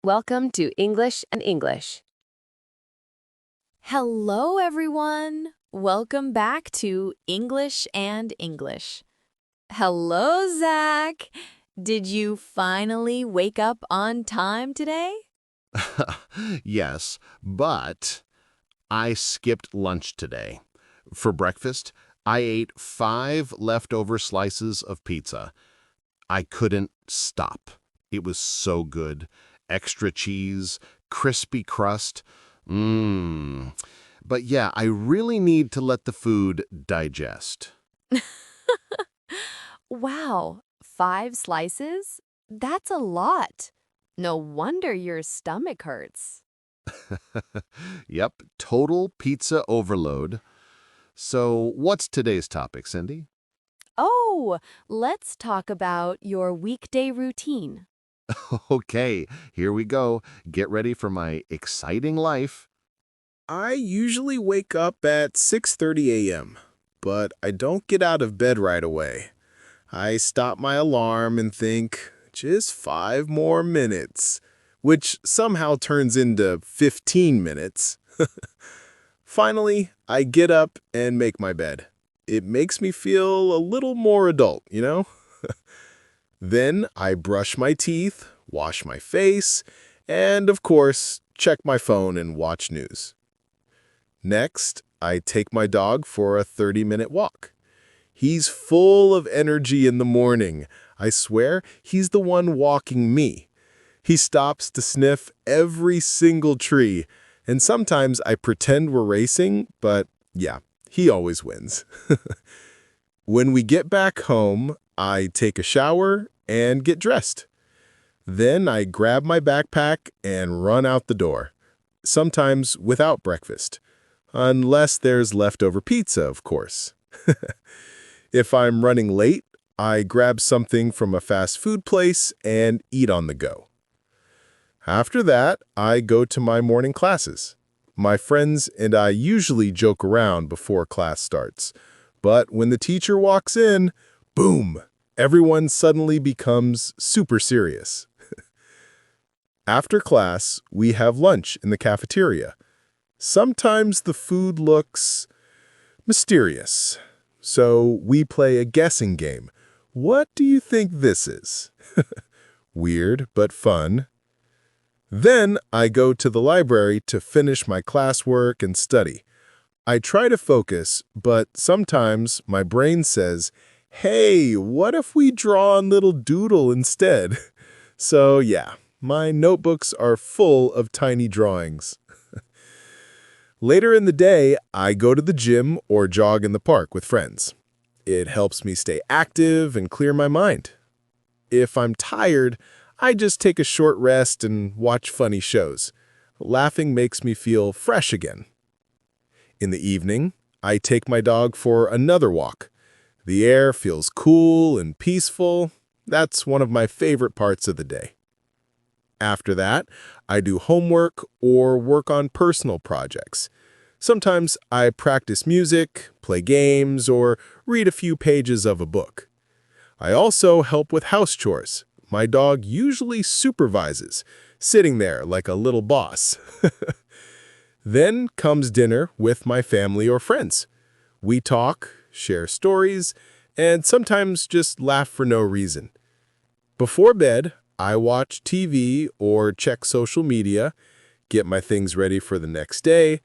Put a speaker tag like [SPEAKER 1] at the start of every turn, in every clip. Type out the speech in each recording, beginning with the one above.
[SPEAKER 1] Welcome to English and English.
[SPEAKER 2] Hello, everyone. Welcome back to English and English. Hello, Zach. Did you finally wake up on time today?
[SPEAKER 3] Yes, but I skipped lunch today. For breakfast, I ate 5 leftover slices of pizza. I couldn't stop. It was so good. Extra cheese, crispy crust. Mmm. But yeah, I really need to let the food digest.
[SPEAKER 2] Wow, 5 slices? That's a lot. No wonder your stomach hurts.
[SPEAKER 3] Yep, total pizza overload. So, what's today's topic, Cindy?
[SPEAKER 2] Oh, let's talk about your weekday routine.
[SPEAKER 3] Okay, here we go. Get ready for my exciting life.
[SPEAKER 4] I usually wake up at 6:30 a.m., but I don't get out of bed right away. I stop my alarm and think, just 5 more minutes, which somehow turns into 15 minutes. Finally, I get up and make my bed. It makes me feel a little more adult? Then I brush my teeth, wash my face, and of course, check my phone and watch news. Next, I take my dog for a 30-minute walk. He's full of energy in the morning. I swear, he's the one walking me. He stops to sniff every single tree, and sometimes I pretend we're racing, but yeah, he always wins. When we get back home, I take a shower and get dressed. Then I grab my backpack and run out the door, sometimes without breakfast. Unless there's leftover pizza, of course. If I'm running late, I grab something from a fast food place and eat on the go. After that, I go to my morning classes. My friends and I usually joke around before class starts. But when the teacher walks in, boom, everyone suddenly becomes super serious. After class, we have lunch in the cafeteria. Sometimes the food looks mysterious. So we play a guessing game. What do you think this is? Weird, but fun. Then I go to the library to finish my classwork and study. I try to focus, but sometimes my brain says, hey, what if we draw a little doodle instead? So yeah, my notebooks are full of tiny drawings. Later in the day, I go to the gym or jog in the park with friends. It helps me stay active and clear my mind. If I'm tired, I just take a short rest and watch funny shows. Laughing makes me feel fresh again. In the evening, I take my dog for another walk. The air feels cool and peaceful. That's one of my favorite parts of the day. After that, I do homework or work on personal projects. Sometimes I practice music, play games, or read a few pages of a book. I also help with house chores. My dog usually supervises, sitting there like a little boss. Then comes dinner with my family or friends. We talk, share stories, and sometimes just laugh for no reason. Before bed, I watch TV or check social media, get my things ready for the next day,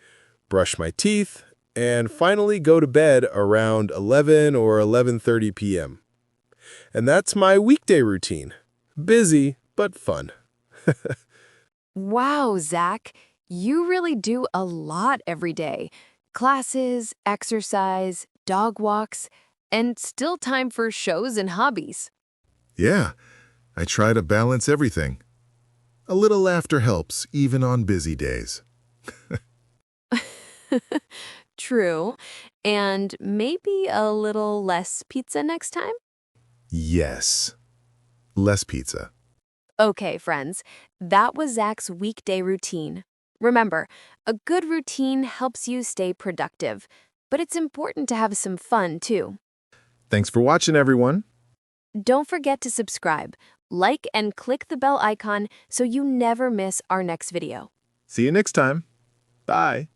[SPEAKER 4] brush my teeth, and finally go to bed around 11 or 11:30 p.m. And that's my weekday routine. Busy, but fun.
[SPEAKER 2] Wow, Zach, you really do a lot every day. Classes, exercise, dog walks, and still time for shows and hobbies.
[SPEAKER 5] Yeah, I try to balance everything. A little laughter helps, even on busy days.
[SPEAKER 2] True. And maybe a little less pizza next time?
[SPEAKER 5] Yes. Less pizza.
[SPEAKER 2] Okay, friends, that was Zach's weekday routine. Remember, a good routine helps you stay productive, but it's important to have some fun too.
[SPEAKER 5] Thanks for watching, everyone.
[SPEAKER 2] Don't forget to subscribe. Like and click the bell icon so you never miss our next video.
[SPEAKER 5] See you next time. Bye.